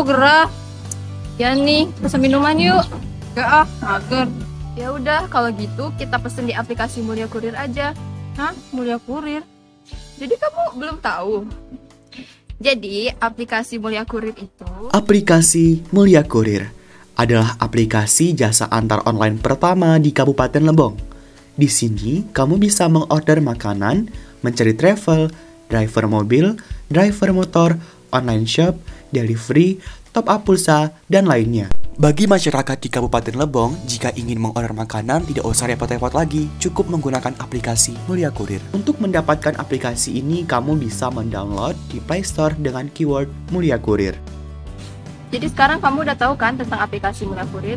gerah. Ya nih, pesan minuman yuk. Gak mager. Ya udah, kalau gitu kita pesen di aplikasi Mulia Kurir aja. Hah? Mulia Kurir? Jadi kamu belum tahu? Jadi, aplikasi Mulia Kurir itu... Aplikasi Mulia Kurir adalah aplikasi jasa antar online pertama di Kabupaten Lebong. Di sini, kamu bisa mengorder makanan, mencari travel, driver mobil, driver motor, online shop, delivery, top up pulsa, dan lainnya. Bagi masyarakat di Kabupaten Lebong, jika ingin mengorder makanan, tidak usah repot-repot lagi, cukup menggunakan aplikasi Mulia Kurir. Untuk mendapatkan aplikasi ini, kamu bisa mendownload di Play Store dengan keyword Mulia Kurir. Jadi sekarang kamu udah tahu kan tentang aplikasi Mulia Kurir?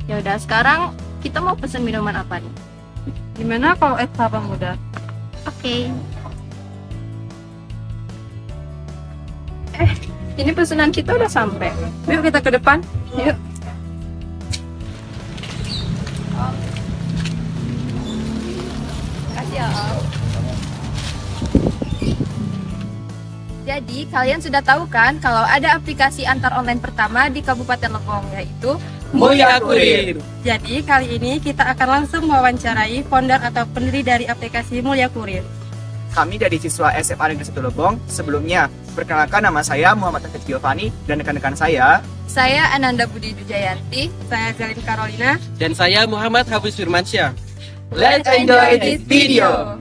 Ya udah, sekarang kita mau pesen minuman apa nih? Gimana kalau es kelapa muda? Oke. Ini pesanan kita udah sampai. Yuk kita ke depan. Yuk. Makasih ya, Om. Jadi, kalian sudah tahu kan kalau ada aplikasi antar online pertama di Kabupaten Lebong, yaitu Mulia Kurir. Jadi kali ini kita akan langsung mewawancarai founder atau pendiri dari aplikasi Mulia Kurir. Kami dari siswa SMA Negeri 1 Lebong. Sebelumnya, perkenalkan nama saya Muhammad Hafiz Giovanni dan rekan-rekan saya. saya Ananda Budi Dujayanti. Saya Zalin Carolina. Dan saya Muhammad Hafiz Firmansyah. Let's enjoy this video.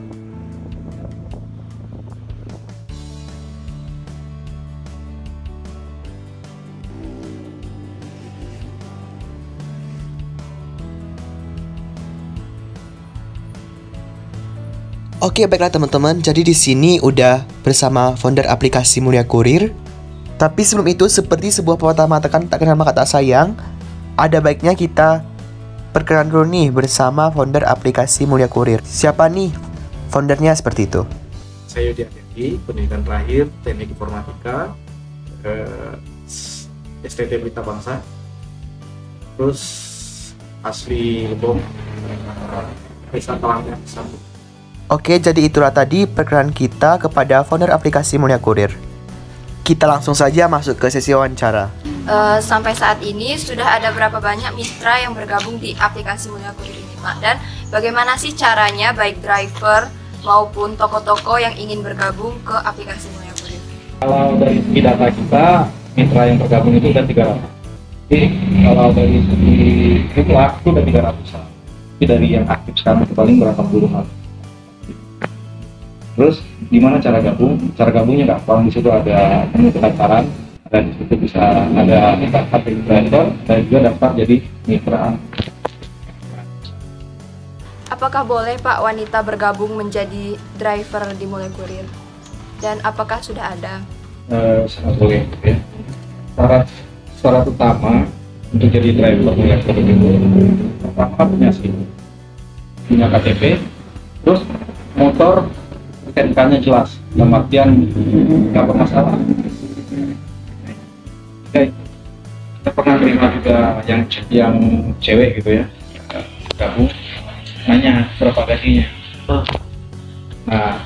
Oke, baiklah teman-teman. Jadi di sini udah bersama founder aplikasi Mulia Kurir. Tapi sebelum itu, seperti sebuah pepatah mengatakan tak kenal maka tak sayang, ada baiknya kita perkenalan dulu nih bersama founder aplikasi Mulia Kurir. Siapa nih foundernya seperti itu? Saya Yudi Adendi, pendidikan terakhir Teknik Informatika, STT Berita Bangsa, terus asli Lebong, Desa Talangnya satu. Oke, jadi itulah tadi perkenalan kita kepada founder aplikasi Mulia Kurir. Kita langsung saja masuk ke sesi wawancara. Sampai saat ini sudah ada berapa banyak mitra yang bergabung di aplikasi Mulia Kurir ini, Pak? Dan bagaimana sih caranya baik driver maupun toko-toko yang ingin bergabung ke aplikasi Mulia Kurir? Kalau dari segi data kita, mitra yang tergabung itu udah 300. Jadi kalau dari segi jumlah itu udah 300-an. Tapi dari yang aktif sekarang itu paling berapa puluhan. Terus gimana cara gabung? Cara gabungnya gampang. Di situ ada menu pendaftaran, dan di situ bisa ada daftar jadi driver dan juga daftar jadi mitra. Apakah boleh Pak wanita bergabung menjadi driver di Mulia Kurir? Dan apakah sudah ada? Sangat boleh. Ya. Syarat utama untuk jadi driver Mulia Kurir itu pertama punya SIM, punya KTP, terus motor STNK-nya jelas, dalam artian nggak bermasalah. Oke, kita pernah terima juga yang cewek gitu ya, gabung, nanya berapa gajinya. Nah,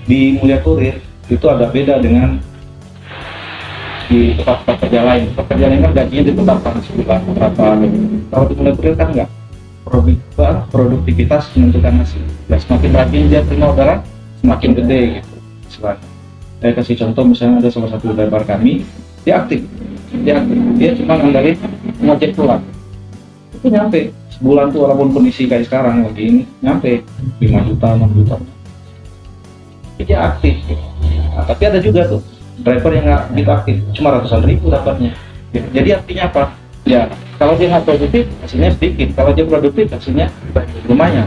di Mulia Kurir itu ada beda dengan di tempat kerja lain. Tempat kerja lain kan gajinya ditetapkan sebulan berapa. Kalau di Mulia Kurir kan enggak. Produktivitas menentukan hasil. Dan semakin rajin dia terima orderan, semakin gede gitu. Saya kasih contoh, misalnya ada salah satu driver kami, dia aktif, dia cuma ngandelin ngojek pulang, itu nyampe sebulan tuh, walaupun kondisi kayak sekarang lagi ini nyampe 5 juta 6 juta, dia aktif gitu. Nah, tapi ada juga tuh driver yang nggak gitu aktif, cuma ratusan ribu dapatnya. Jadi artinya apa? Ya kalau dia nggak produktif hasilnya sedikit, kalau dia produktif hasilnya lumayan.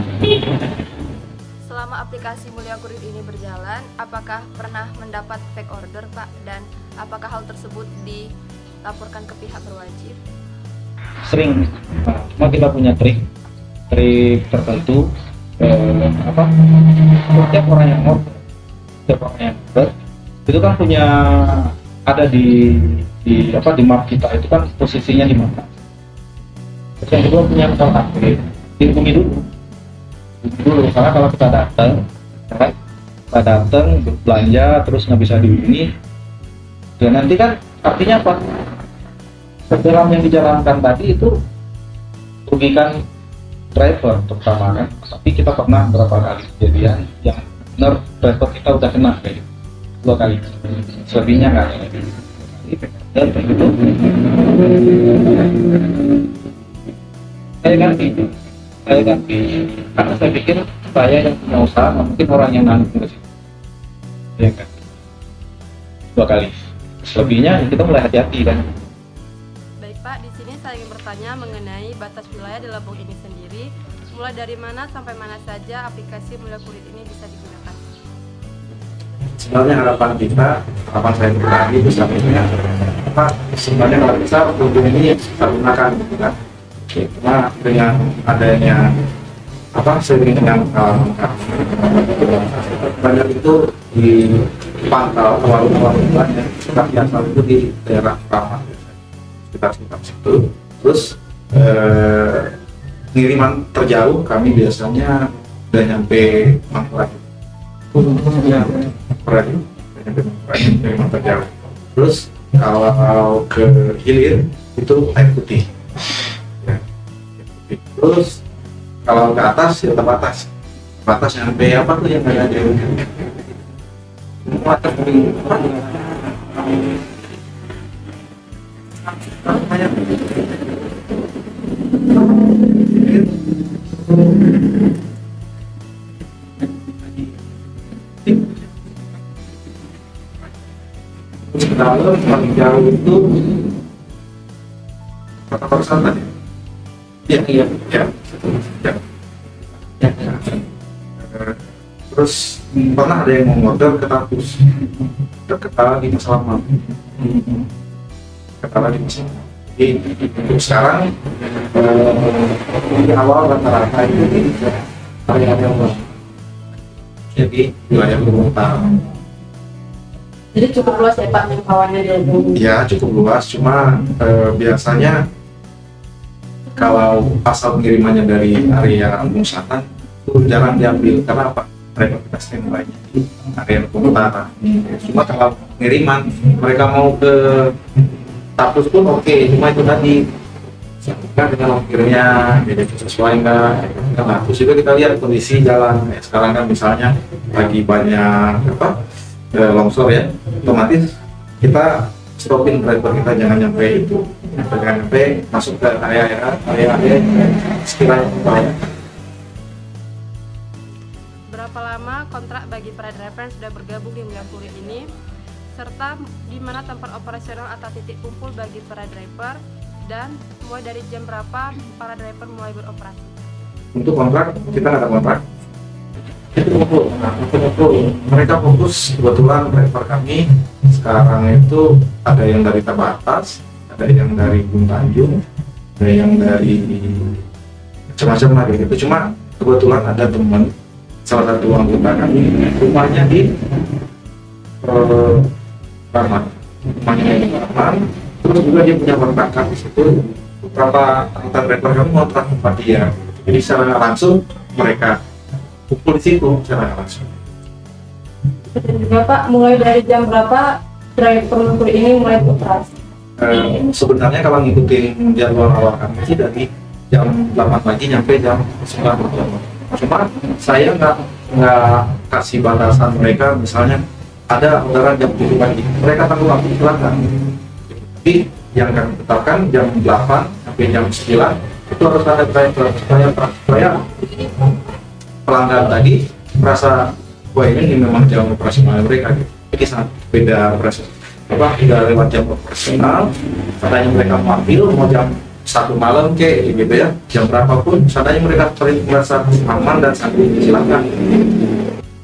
Selama aplikasi Mulia Kurir ini berjalan, apakah pernah mendapat fake order, Pak? Dan apakah hal tersebut dilaporkan ke pihak berwajib? Sering. Nah, cuma kita punya trik tertentu. Setiap orang yang order, itu kan punya ada di map kita itu kan posisinya di mana. Terus yang kedua punya kontak, dihubungi dulu, karena kalau kita datang belanja terus nggak bisa dihubungi, dan nanti kan Artinya apa? Program yang dijalankan tadi itu merugikan driver terutama kan. Tapi kita pernah berapa kali kejadian yang benar driver kita udah kena kayak gitu. 2 kali. Selebihnya nggak. Dan begitu. Saya ganti. Karena saya pikir saya yang punya usaha, mungkin orang yang nanggung ke situ. Ya kan. 2 kali. Selebihnya kita mulai hati-hati kan. Baik Pak, di sini saya ingin bertanya mengenai batas wilayah di Lebong ini sendiri. Mulai dari mana sampai mana saja aplikasi Mulia Kurir ini bisa digunakan? Sebenarnya harapan saya pribadi itu sebenarnya sebenarnya kalau bisa untuk ini kita gunakan kan. Cuma dengan adanya sering dengan banyak itu dipantau awal-awal bulannya sekitar biasa itu di daerah Kramat sekitar situ. Terus pengiriman terjauh kami biasanya udah nyampe Mangkurat. Pengiriman terjauh. Terus kalau ke hilir itu air putih. Ya, terus kalau ke atas ya terbatas. Batas nyampe apa tuh yang ada di batas kalau paling jauh itu kota Korsal tadi. Iya. Terus pernah ada yang mau order ke Tapus, deket lagi masalah Jadi untuk sekarang di awal rata-rata itu di area yang jadi wilayah kota. Jadi cukup luas ya Pak jangkauannya di Lebong? Ya cukup luas, cuma biasanya kalau asal pengirimannya dari area Ambung Selatan itu jarang diambil karena apa? Mereka kita standby di area Lebong Utara. Cuma kalau pengiriman mereka mau ke Tapus pun oke, cuma itu tadi kan dengan ongkirnya jadi sesuai nggak? Nah terus juga kita lihat kondisi jalan. Sekarang kan misalnya lagi banyak longsor ya, otomatis kita stopin driver kita jangan nyampe masuk ke area sekiranya. Berapa lama kontrak bagi para driver yang sudah bergabung di Mulia Kurir ini, serta di mana tempat operasional atau titik kumpul bagi para driver, dan mulai dari jam berapa para driver mulai beroperasi? Untuk kontrak kita nggak ada kontrak. Itu mereka fokus, kebetulan driver kami sekarang itu ada yang dari Tabatas, ada yang dari Gunung Tanjung, ada yang dari macam-macam lagi gitu. Cuma kebetulan ada teman salah satu anggota kami rumahnya di Kramat, terus juga dia punya kontrakan di situ. Beberapa anggota driver kami mau tempat dia, jadi secara langsung mereka kumpul di situ secara langsung. Dan juga Pak, mulai dari jam berapa driver Mulia Kurir ini mulai beroperasi? Sebenarnya kalau ngikutin jadwal awal kami sih dari jam 8 pagi nyampe jam 9 malam. Cuma saya nggak kasih batasan mereka, misalnya ada orderan jam 7 pagi, mereka tanggung waktu silakan. Tapi yang kami tetapkan jam 8 sampai jam 9 itu harus ada driver supaya pelanggan tadi merasa wah ini memang jam operasional mereka gitu. Jadi sangat beda operasi udah lewat jam operasional, seandainya mereka mau ambil mau jam 1 malam gitu ya, jam berapapun seandainya mereka merasa aman dan sangat silakan.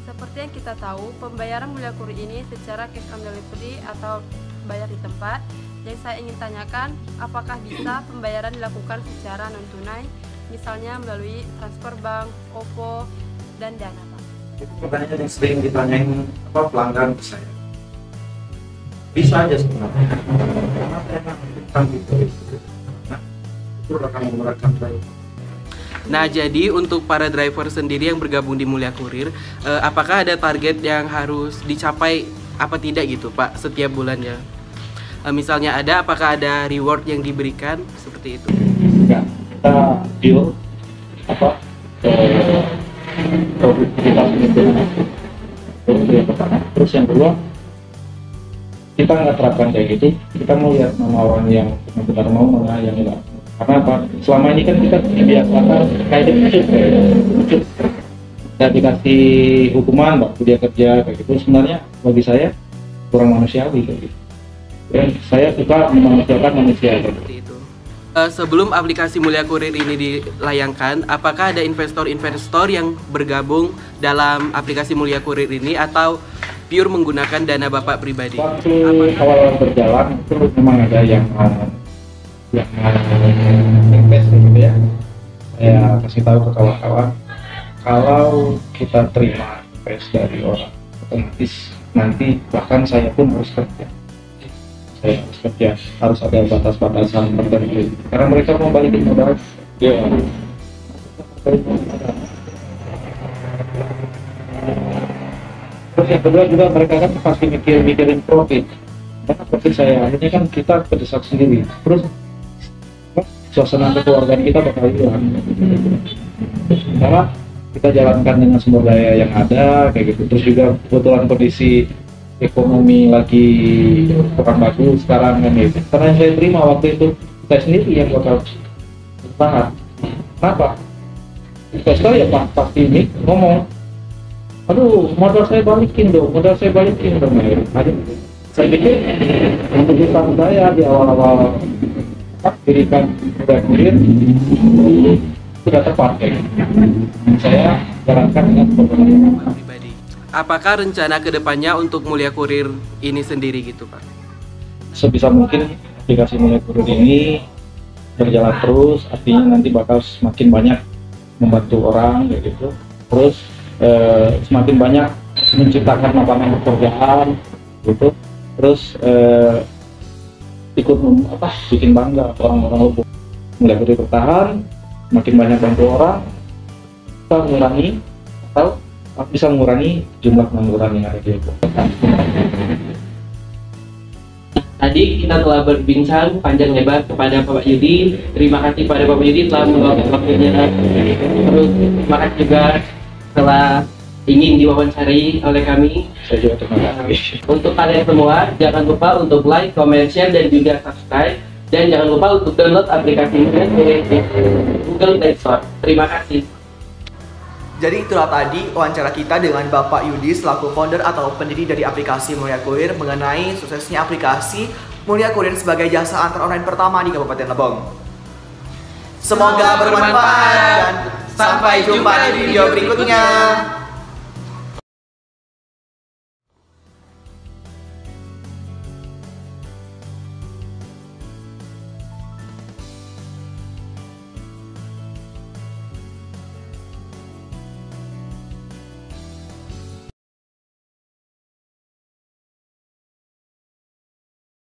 Seperti yang kita tahu, pembayaran Mulia Kurir ini secara cash on delivery atau bayar di tempat. Yang saya ingin tanyakan, apakah bisa pembayaran dilakukan secara non tunai, misalnya melalui transfer bank, OVO, dan Dana Pak? Itu pertanyaan yang sering ditanyain pelanggan ke saya. Bisa aja sebenarnya. Itu akan menggunakan driver. Nah, jadi untuk para driver sendiri yang bergabung di Mulia Kurir, apakah ada target yang harus dicapai apa tidak gitu Pak setiap bulannya? Misalnya ada, apakah ada reward yang diberikan seperti itu? Enggak, kita deal apa produktivitas itu yang pertama. Terus yang kedua, kita nggak terapkan kayak gitu. Kita mau lihat nama orang yang benar-benar mau, mana yang enggak. Karena apa? Selama ini kan kita dibiasakan kayak itu dan dikasih hukuman waktu dia kerja kayak gitu. Sebenarnya bagi saya kurang manusiawi kayak gitu. Dan saya suka memanusiakan manusia kayak gitu. Sebelum aplikasi Mulia Kurir ini dilayangkan, apakah ada investor-investor yang bergabung dalam aplikasi Mulia Kurir ini atau pure menggunakan dana Bapak pribadi? Waktu awal berjalan itu memang ada yang invest gitu ya. Saya kasih tahu ke kawan-kawan, kalau kita terima invest dari orang, otomatis nanti bahkan saya pun harus kerja. Harus ada batas-batasan tertentu karena mereka mau balikin modal. Terus yang kedua juga mereka kan pasti mikirin profit. Karena profit saya akhirnya kan kita berdesak sendiri. Terus suasana kekeluargaan kita bakal hilang. Karena kita jalankan dengan sumber daya yang ada kayak gitu. Terus juga kebetulan kondisi ekonomi lagi kurang bagus sekarang kan gitu. Karena yang saya terima waktu itu saya sendiri yang bakal bertahan. Kenapa? Investor ya pasti ini ngomong, aduh modal saya balikin dong. Saya pikir untuk utang saya di awal-awal dirikan Mulia Kurir sudah tepat kayak gitu. Saya jalankan dengan beberapa Pribadi. Apakah rencana kedepannya untuk Mulia Kurir ini sendiri gitu Pak? Sebisa mungkin aplikasi Mulia Kurir ini berjalan terus, artinya nanti bakal semakin banyak membantu orang kayak gitu. Terus semakin banyak menciptakan lapangan pekerjaan gitu. Terus ikut bikin bangga orang-orang Lombok. Mulia Kurir bertahan, makin banyak bantu orang, kita mengurangi atau bisa mengurangi jumlah pengangguran yang ada di Lombok. Tadi kita telah berbincang panjang lebar kepada Bapak Yudi. Terima kasih pada Bapak Yudi telah meluangkan waktunya. Terus terima kasih juga telah ingin diwawancari oleh kami. Saya juga terima kasih. Untuk kalian semua, jangan lupa untuk like, comment, share, dan juga subscribe. Dan jangan lupa untuk download aplikasi Mulia Kurir di Google Play Store. Terima kasih. Jadi itulah tadi wawancara kita dengan Bapak Yudi selaku founder atau pendiri dari aplikasi Mulia Kurir mengenai suksesnya aplikasi Mulia Kurir sebagai jasa antar online pertama di Kabupaten Lebong. Semoga bermanfaat dan sampai jumpa di video berikutnya.